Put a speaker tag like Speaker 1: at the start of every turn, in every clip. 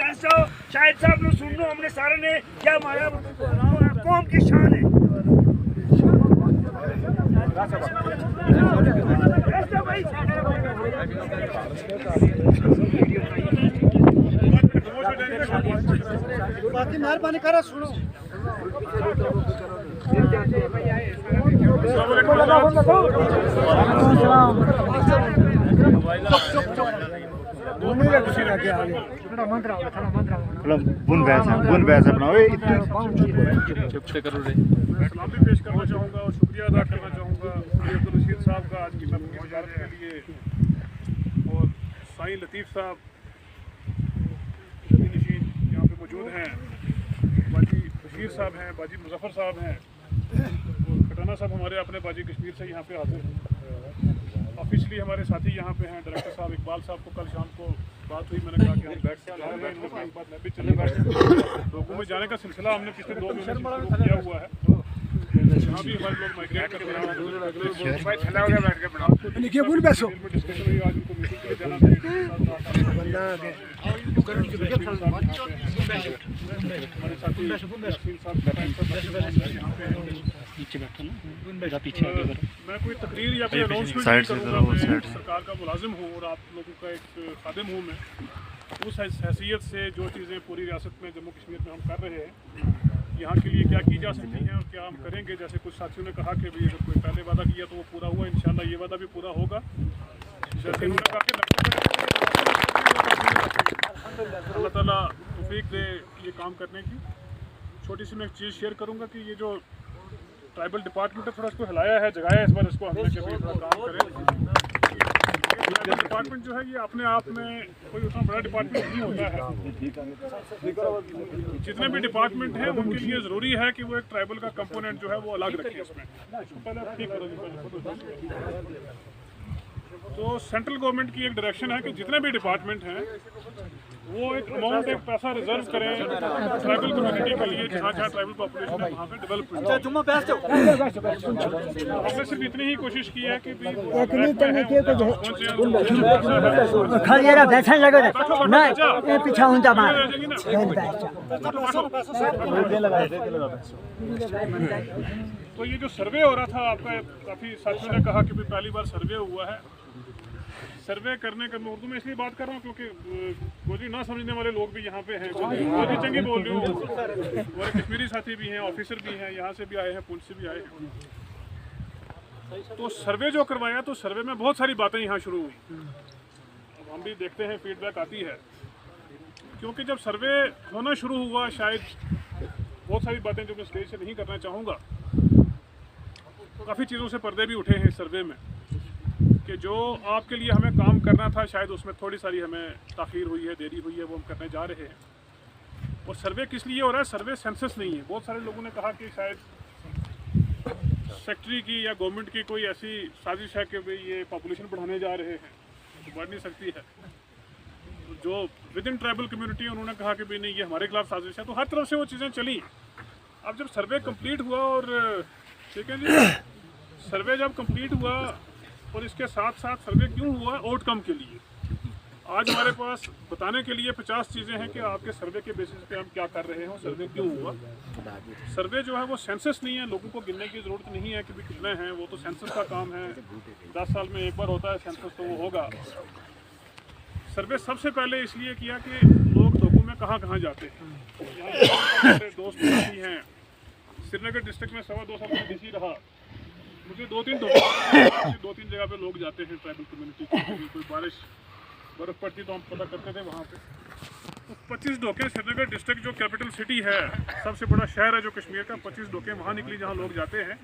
Speaker 1: बहस जाओ शाहिद साहब ने सुन लो हमने सारे ने क्या माया कौम की शान है।
Speaker 2: बाकी मेहरबानी करो सुनो
Speaker 3: बुन बैस बनाओ
Speaker 4: चुप से करो रे।
Speaker 5: सलाम भी पेश करना चाहूँगा और शुक्रिया अदा करना चाहूँगा अब्दुल रशीद साहब का आज की महफिल की वजारत के लिए और साईं लतीफ़ साहब नशीन यहाँ पे मौजूद हैं, बाजी बशीर साहब हैं, बाजी मुजफ्फर साहब हैं और खटाना साहब हमारे अपने बाजी कश्मीर से यहाँ पे हाजिर हैं। ऑफिशियली हमारे साथी यहाँ पे हैं डायरेक्टर साहब इकबाल साहब को कल शाम को बात हुई, मैंने कहा कि हम बैठ जा रहे हैं, इनके बाद मैं भी चले लोगों में जाने का सिलसिला हमने पिछले 2 महीने से शुरू किया हुआ है। यहाँ भी हमारे लोग माइग्रेट कर रहे हैं, डिस्कशन हुई आज उनको मीटिंग के लिए जाना था। हमारे साथी मैं कोई तकरीर या कोई अनाउंसमेंट नहीं करूँगा, मैं सरकार का मुलाजिम हूँ और आप लोगों का एक खादिम हूँ। मैं उस हैसियत से जो चीज़ें पूरी रियासत में जम्मू कश्मीर में हम कर रहे हैं, यहाँ के लिए क्या की जा सकती हैं और क्या हम करेंगे। जैसे कुछ साथियों ने कहा कि भाई अगर कोई पहले वादा किया तो वो पूरा हुआ, इंशाल्लाह ये वादा भी पूरा होगा। जैसे उन्होंने कहा कि अल्लाह ताला तौफीक दे ये काम करने की। छोटी सी मैं एक चीज़ शेयर करूँगा कि ये जो ट्राइबल डिपार्टमेंट है थोड़ा इसको हिलाया है, जगाया है इस बार इसको हमने कि भाई थोड़ा काम करें। ट्राइबल डिपार्टमेंट जो है ये अपने आप में कोई उतना बड़ा डिपार्टमेंट नहीं होता है। जितने भी डिपार्टमेंट हैं उनके लिए ज़रूरी है कि वो एक ट्राइबल का कंपोनेंट जो है वो अलग रखें इसमें। तो सेंट्रल गवर्नमेंट की एक डायरेक्शन है कि जितने भी डिपार्टमेंट हैं वो एक अमाउंट एक पैसा रिजर्व करें ट्राइबल कम्युनिटी के लिए, जहाँ जहाँ ट्राइबल पॉपुलेशन है वहाँ पे डेवलपमेंट। हमने सिर्फ इतनी ही कोशिश की है कि तो ये जो सर्वे हो रहा था आपका, काफ़ी साथियों ने कहा कि भाई पहली बार सर्वे हुआ है। सर्वे करने का मैं उर्दू में इसलिए बात कर रहा हूँ क्योंकि गोजी ना समझने वाले लोग भी यहाँ पे हैं। गोजी चंगी बोल रही हूँ, हमारे कश्मीरी साथी भी हैं, ऑफिसर भी हैं, यहाँ से भी आए हैं, पुलिस से भी आए हैं। तो सर्वे जो करवाया तो सर्वे में बहुत सारी बातें यहाँ शुरू हुई। अब हम भी देखते हैं, फीडबैक आती है, क्योंकि जब सर्वे होना शुरू हुआ शायद बहुत सारी बातें जो मैं स्टेज से नहीं करना चाहूँगा, काफ़ी चीज़ों से पर्दे भी उठे हैं इस सर्वे में कि जो आपके लिए हमें काम करना था शायद उसमें थोड़ी सारी हमें ताख़ीर हुई है, देरी हुई है, वो हम करने जा रहे हैं। और सर्वे किस लिए हो रहा है? सर्वे सेंसस नहीं है। बहुत सारे लोगों ने कहा कि शायद सेक्रेटरी की या गवर्नमेंट की कोई ऐसी साजिश है कि भाई ये पॉपुलेशन बढ़ाने जा रहे हैं, तो बढ़ नहीं सकती है। जो विद इन ट्राइबल कम्युनिटी उन्होंने कहा कि भाई नहीं ये हमारे खिलाफ साजिश है। तो हर तरफ से वो चीज़ें चली। अब जब सर्वे कंप्लीट हुआ और ठीक है जी, सर्वे जब कंप्लीट हुआ और इसके साथ साथ सर्वे क्यों हुआ? आउटकम के लिए। आज हमारे पास बताने के लिए 50 चीज़ें हैं कि आपके सर्वे के बेसिस पे हम क्या कर रहे हैं, सर्वे क्यों हुआ। सर्वे जो है वो सेंसस नहीं है, लोगों को गिनने की ज़रूरत नहीं है कि भी कितने हैं, वो तो सेंसस का काम है। 10 साल में एक बार होता है सेंसस, तो वो होगा। सर्वे सबसे पहले इसलिए किया कि लोग लोगों में कहाँ कहाँ जाते हैं। यहाँ मेरे दोस्त साथी हैं, श्रीनगर डिस्ट्रिक्ट में 2.25 साल में डीसी रहा। मुझे 2-3 जगह पे लोग जाते हैं ट्राइबल कम्युनिटी के, कोई बारिश बर्फ़ पड़ती तो हम पता करते थे वहाँ पे। तो 25 डोके श्रीनगर डिस्ट्रिक्ट जो कैपिटल सिटी है, सबसे बड़ा शहर है जो कश्मीर का, 25 डोके वहाँ निकली जहाँ लोग जाते हैं।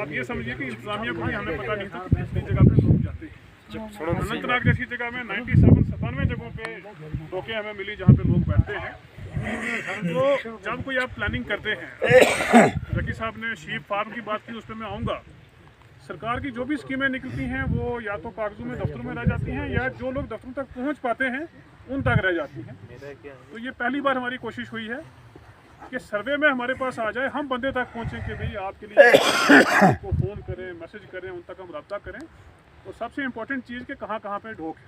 Speaker 5: आप ये समझिए कि इंतजामिया को भी हमें पता नहीं था कि कितनी जगह पे लोग जाते हैं। अनंतनाग जैसी जगह में 97 जगहों पे डोके हमें मिली जहाँ पे लोग बैठते हैं। तो जब कोई आप प्लानिंग करते हैं, रकी साहब ने शीप फार्म की बात की, उस पर मैं आऊँगा। सरकार की जो भी स्कीमें निकलती हैं वो या तो कागजों में दफ्तरों में रह जाती हैं या जो लोग दफ्तरों तक पहुंच पाते हैं उन तक रह जाती हैं। तो ये पहली बार हमारी कोशिश हुई है कि सर्वे में हमारे पास आ जाए, हम बंदे तक पहुंचें कि भाई आपके लिए को फ़ोन करें, मैसेज करें, उन तक हम रब्ता करें। और सबसे इम्पोर्टेंट चीज़ कि कहाँ कहाँ पे ढोक है।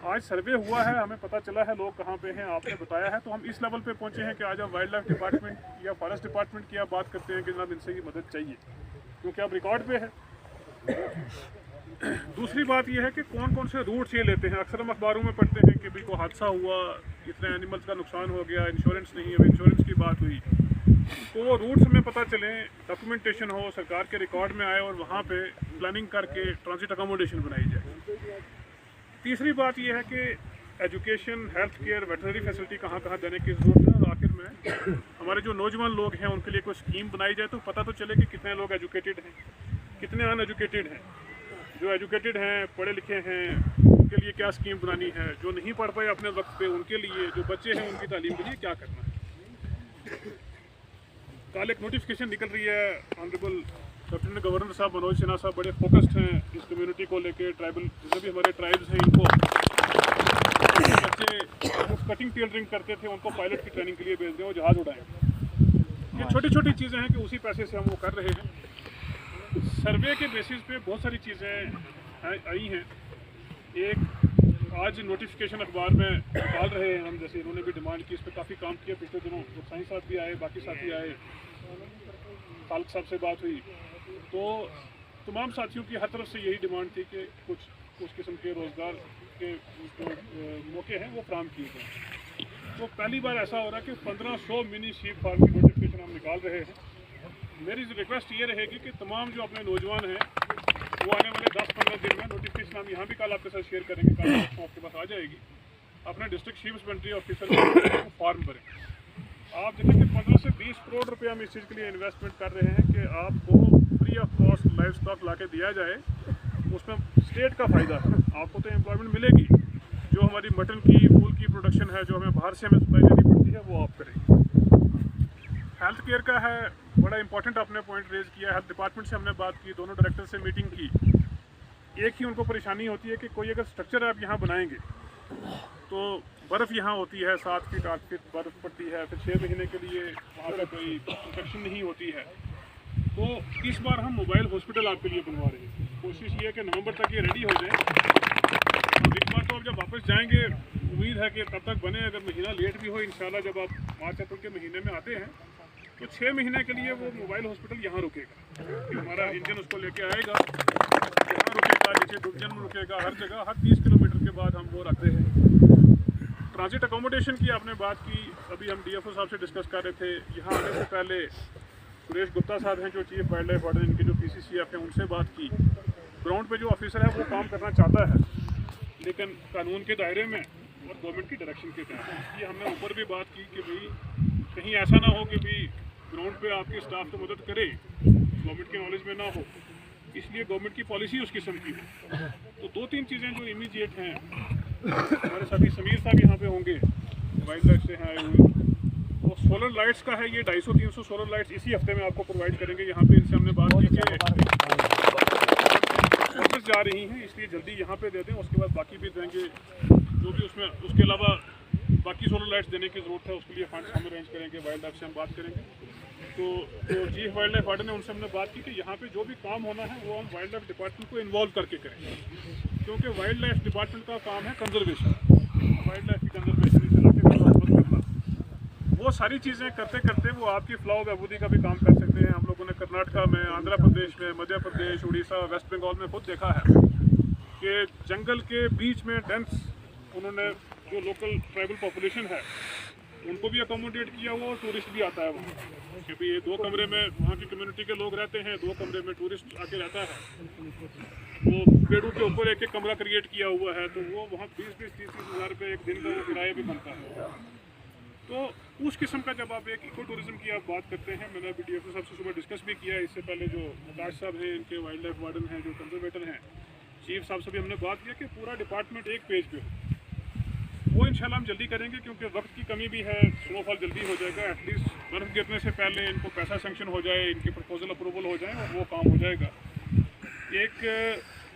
Speaker 5: आज सर्वे हुआ है, हमें पता चला है लोग कहाँ पे हैं, आपने बताया है, तो हम इस लेवल पे पहुँचे हैं कि आज हम वाइल्ड लाइफ डिपार्टमेंट या फॉरेस्ट डिपार्टमेंट की आप बात करते हैं कि जनाब इनसे ये मदद चाहिए, क्योंकि अब रिकॉर्ड पे है। दूसरी बात यह है कि कौन कौन से रूट्स ये लेते हैं। अक्सर हम अखबारों में पढ़ते हैं कि भाई कोई हादसा हुआ, इतने एनिमल्स का नुकसान हो गया, इंश्योरेंस नहीं है, इंश्योरेंस की बात हुई, तो वो रूट्स हमें पता चले, डॉक्यूमेंटेशन हो, सरकार के रिकॉर्ड में आए और वहाँ पे प्लानिंग करके ट्रांजिट अकोमोडेशन बनाई जाए। तीसरी बात यह है कि education, health care, veterinary facility कहाँ कहाँ देने की ज़रूरत है। और आखिर में हमारे जो नौजवान लोग हैं उनके लिए कोई स्कीम बनाई जाए तो पता तो चले कि कितने लोग एजुकेटेड हैं, कितने अनएजुकेटेड हैं। जो एजुकेटेड हैं, पढ़े लिखे हैं, उनके लिए क्या स्कीम बनानी है, जो नहीं पढ़ पाए अपने वक्त पे उनके लिए, जो बच्चे हैं उनकी तालीम के लिए क्या करना है। कल एक नोटिफिकेशन निकल रही है, ऑनरेबल लेफ्टिनेंट गवर्नर साहब मनोज सिन्हा साहब बड़े फोकस्ड हैं इस कम्युनिटी को लेके, ट्राइबल जितने भी हमारे ट्राइब्स हैं इनको, बच्चे कटिंग टेलरिंग करते थे उनको पायलट की ट्रेनिंग के लिए भेज दें, वो जहाज़ उड़ाएं। ये छोटी छोटी चीज़ें हैं कि उसी पैसे से हम वो कर रहे हैं। सर्वे के बेसिस पे बहुत सारी चीज़ें आई हैं। एक आज नोटिफिकेशन अखबार में निकाल रहे हैं हम, जैसे इन्होंने भी डिमांड की, इस पर काफ़ी काम किया पिछले दिनों, साईं साहब भी आए, बाकी साथी आए, खालिक साहब से बात हुई, तो तमाम साथियों की हर तरफ से यही डिमांड थी कि कुछ उस किस्म के रोज़गार के जो मौके हैं वो फराहम किए जाएँ। तो पहली बार ऐसा हो रहा है कि 1500 मिनी शीप फार्म की नोटिफिकेशन हम निकाल रहे हैं। मेरी रिक्वेस्ट ये रहेगी कि तमाम जो अपने नौजवान हैं वो आने वाले 10-15 दिन में नोटिफिकेशन हम यहाँ भी कल आपके साथ शेयर करेंगे, कल आपके पास आ जाएगी, अपने district chief husbandry officer form भरें। आप देखें कि 15 से 20 करोड़ रुपये हम इस चीज़ के लिए इन्वेस्टमेंट कर रहे हैं कि आपको free of cost livestock ला के दिया जाए, उसमें स्टेट का फ़ायदा है, आपको तो एम्प्लॉयमेंट मिलेगी, जो हमारी मटन की, वूल की प्रोडक्शन है, जो हमें बाहर से हमें सप्लाई देनी पड़ती है, वो आप करेंगे। हेल्थ केयर का है, बड़ा इंपॉर्टेंट आपने पॉइंट रेज किया। हेल्थ डिपार्टमेंट से हमने बात की, दोनों डायरेक्टर से मीटिंग की। एक ही उनको परेशानी होती है कि कोई अगर स्ट्रक्चर आप यहाँ बनाएंगे तो बर्फ़ यहाँ होती है, 7 फीट 8 फीट बर्फ़ पड़ती है, फिर 6 महीने के लिए वहाँ पर कोई इंफेक्शन नहीं होती है। तो इस बार हम मोबाइल हॉस्पिटल आपके लिए बनवा रहे हैं। कोशिश ये है कि नवंबर तक ये रेडी हो जाए। अब एक बार तो अब जब वापस जाएंगे, उम्मीद है कि तब तक बने, अगर महीना लेट भी हो इंशाल्लाह, जब आप मार्च अप्रैल के महीने में आते हैं तो 6 महीने के लिए वो मोबाइल हॉस्पिटल यहाँ रुकेगा, कि हमारा इंजन उसको लेके आएगा, यहाँ रुकेगा, नीचे दुर्जन में रुकेगा, हर जगह, हर 30 किलोमीटर के बाद हम वो रखते हैं। ट्रांजिट अकोमोडेशन की आपने बात की, अभी हम DFO साहब से डिस्कस कर रहे थे। यहाँ आने से पहले सुरेश गुप्ता साहब हैं जो चीफ वाइल्ड लाइफ वार्डन, इनके जो PCCF हैं, उनसे बात की। ग्राउंड पे जो ऑफिसर है वो काम करना चाहता है, लेकिन कानून के दायरे में और गवर्नमेंट की डायरेक्शन के तहत। इसलिए हमने ऊपर भी बात की कि भाई कहीं ऐसा ना हो कि भाई ग्राउंड पे आपकी स्टाफ तो मदद करे, गवर्नमेंट के नॉलेज में ना हो, इसलिए गवर्नमेंट की पॉलिसी उस किस्म की हो। तो 2-3 चीज़ें जो इमीडिएट हैं, हमारे साथी समीर साहब यहाँ पे होंगे, वाइल्ड लाइफ से हैं आए हुए। तो सोलर लाइट्स का है, ये 250-300 सोलर लाइट्स इसी हफ्ते में आपको प्रोवाइड करेंगे। यहाँ पे इनसे हमने बात की कि वापस जा रही हैं, इसलिए जल्दी यहाँ पे दे दें, उसके बाद बाकी भी देंगे। जो भी उसमें उसके अलावा बाकी सोलर लाइट्स देने की ज़रूरत है, उसके लिए फंड्स हम अरेंज करेंगे, वाइल्ड लाइफ से हम बात करेंगे। तो चीफ वाइल्ड लाइफ वार्डन है, उनसे हमने बात की कि यहाँ पे जो भी काम होना है वो हम वाइल्ड लाइफ डिपार्टमेंट को इन्वॉल्व करके करेंगे, क्योंकि वाइल्ड लाइफ डिपार्टमेंट का काम है कंजर्वेशन, वाइल्ड लाइफ की कंजर्वेशन, इस इलाके का प्रबंध करना। वो सारी चीज़ें करते करते वो आपकी फ्लाओ बहबूदी का भी काम कर सकते हैं। हम लोगों ने कर्नाटका में, आंध्र प्रदेश में, मध्य प्रदेश, उड़ीसा, वेस्ट बंगाल में खुद देखा है कि जंगल के बीच में डेंस उन्होंने जो लोकल ट्राइबल पॉपुलेशन है उनको भी अकोमोडेट किया हुआ, और टूरिस्ट भी आता है वहाँ, क्योंकि ये 2 कमरे में वहाँ की कम्युनिटी के लोग रहते हैं, 2 कमरे में टूरिस्ट आके रहता है। वो पेड़ों के ऊपर एक कमरा क्रिएट किया हुआ है, तो वो वहाँ 20-30 हज़ार रुपये एक दिन का वो किराया भी बनता है। तो उस किस्म का जब आप एक इको टूरिज्म की आप बात करते हैं, मैंने अभी DFO साहब से सुबह डिस्कस भी किया, इससे पहले जो मुकाश साहब हैं, इनके वाइल्ड लाइफ वार्डन हैं, जो कंजर्वेटर हैं, चीफ साहब से भी हमने बात किया कि पूरा डिपार्टमेंट एक पेज पे हो। वो इंशाल्लाह हम जल्दी करेंगे, क्योंकि वक्त की कमी भी है, स्नोफॉल जल्दी हो जाएगा। एटलीस्ट बर्फ़ गिरने से पहले इनको पैसा सेंक्शन हो जाए, इनके प्रपोजल अप्रूवल हो जाए और वो काम हो जाएगा। एक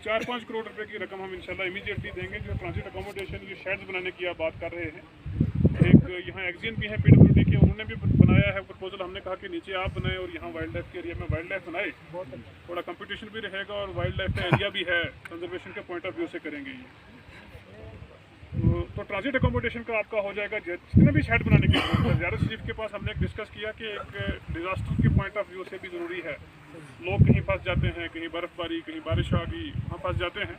Speaker 5: 4-5 करोड़ रुपए की रकम हम इंशाल्लाह इमीडिएटली देंगे, जो ट्रांजिट अकोमोडेशन, ये शेड्स बनाने की आप बात कर रहे हैं। एक यहाँ एक्जियन भी है PWD के, उन्होंने भी बनाया है प्रपोजल। हमने कहा कि नीचे आप बनाए और यहाँ वाइल्ड लाइफ के एरिया में वाइल्ड लाइफ बनाए, थोड़ा कंपटीशन भी रहेगा और वाइल्ड लाइफ का एरिया भी है, कंजर्वेशन के पॉइंट ऑफ व्यू से करेंगे ये। तो ट्रांजिट अकोमोडेशन का आपका हो जाएगा। जितने भी शेड बनाने की जरूरत है, ज़ियारत शरीफ के पास हमने डिस्कस किया कि एक डिज़ास्टर के पॉइंट ऑफ व्यू से भी ज़रूरी है। लोग कहीं फंस जाते हैं, कहीं बर्फ़बारी, कहीं बारिश आ गई, वहाँ फंस जाते हैं,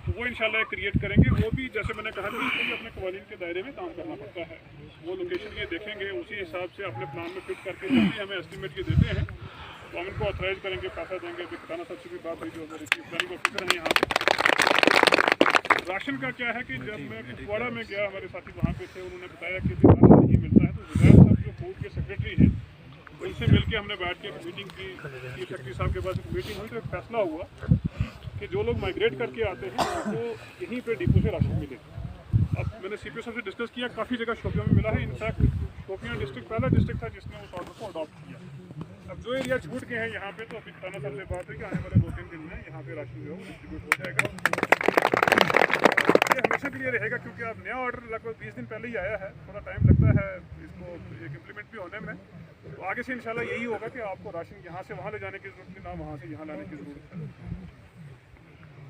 Speaker 5: तो वो इंशाल्लाह क्रिएट करेंगे। वो भी जैसे मैंने कहा कि उसको भी अपने कवानीन के दायरे में काम करना पड़ता है। वो लोकेशन ये देखेंगे, उसी हिसाब से अपने प्लान में फिट करके जब भी हमें एस्टिमेट ये देते हैं तो हम इनको ऑथराइज करेंगे, पैसा देंगे। अभी खटाना साहब से भी बात हुई, जो हमारे चीफ प्लानिंग ऑफिसर हैं यहाँ पे। राशन का क्या है कि जब मैं कुपवाड़ा में गया, हमारे साथी वहाँ पे थे, उन्होंने बताया कि राशन नहीं मिलता है, तो जुबैर साहब जो फूड के सेक्रेटरी हैं उनसे मिलकर हमने बैठ के मीटिंग की। चीफ सेक्रेटरी साहब के पास एक मीटिंग हुई तो एक फैसला हुआ कि जो लोग माइग्रेट करके आते हैं उनको यहीं पे डिपो से राशन मिले। अब मैंने CPO साहब से डिस्कस किया, काफ़ी जगह शोपियां में मिला है। इनफैक्ट शोपियां डिस्ट्रिक्ट पहला डिस्ट्रिक्ट था जिसने उस ऑर्डर को अडॉप्ट किया। अब जो एरिया छूट गए हैं यहाँ पे, तो अभी खटाना साहब से बात हुई कि आने वाले 2-3 दिन में यहाँ पे राशन जो है वो डिस्ट्रीब्यूट हो जाएगा। ये हमेशा के लिए रहेगा, क्योंकि अब नया ऑर्डर लगभग 20 दिन पहले ही आया है, थोड़ा टाइम लगता है इसको एक इम्प्लीमेंट भी होने में। तो आगे से इंशाल्लाह यही होगा कि आपको राशन यहाँ से वहाँ ले जाने की ज़रूरत नहीं, ना वहाँ से यहाँ लाने की ज़रूरत है।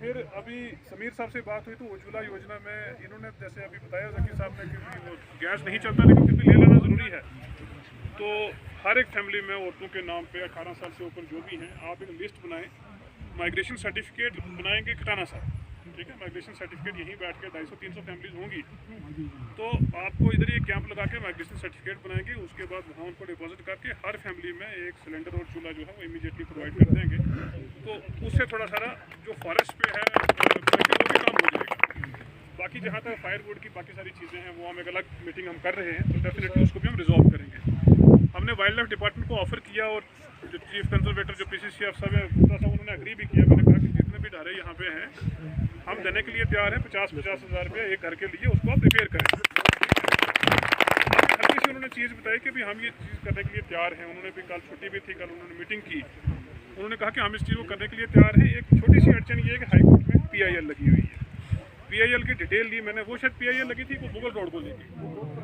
Speaker 5: फिर अभी समीर साहब से बात हुई तो उज्ज्वला योजना में इन्होंने जैसे अभी बताया जकीर साहब ने कि वो गैस नहीं चलता लेकिन फिर भी ले लेना ज़रूरी है। तो हर एक फैमिली में औरतों के नाम पे 18 साल से ऊपर जो भी हैं, आप एक लिस्ट बनाएं। माइग्रेशन सर्टिफिकेट बनाएंगे खटाना साहब, ठीक है, माइग्रेशन सर्टिफिकेट यहीं बैठ के 250-300 फैमिलीज होंगी, तो आपको इधर ये कैंप लगा के माइग्रेशन सर्टिफिकेट बनाएंगे। उसके बाद वहाँ उनको डिपॉजिट करके हर फैमिली में एक सिलेंडर और चूल्हा जो है वो इमीडिएटली प्रोवाइड कर देंगे। तो उससे थोड़ा सारा जो फॉरेस्ट पे है वो भी काम हो जाएगा। बाकी जहाँ तक फायरवुड की बाकी सारी चीज़ें हैं वो हम एक अलग मीटिंग हम कर रहे हैं, तो डेफिनेटली उसको भी हम रिजॉल्व करेंगे। हमने वाइल्ड लाइफ डिपार्टमेंट को ऑफर किया और जो चीफ कंजर्वेटर जो PCC अफसर है गुप्ता साहब, उन्होंने एग्री भी किया। मैंने कहा कि जितने भी ढारे यहाँ पे हैं हम देने के लिए तैयार हैं। 50-50 हज़ार रुपये एक घर के लिए उसको आप रिपेयर करें। हल्की सी उन्होंने चीज़ बताई कि भी हम ये चीज़ करने के लिए तैयार हैं। उन्होंने भी कल छुट्टी भी थी, कल उन्होंने मीटिंग की, उन्होंने कहा कि हम इस चीज़ को करने के लिए तैयार हैं। एक छोटी सी अड़चन ये है कि हाईकोर्ट में PIL लगी हुई है। PIL की डिटेल ली मैंने, वो शायद PIL लगी थी वो मुगल रोड को लेगी।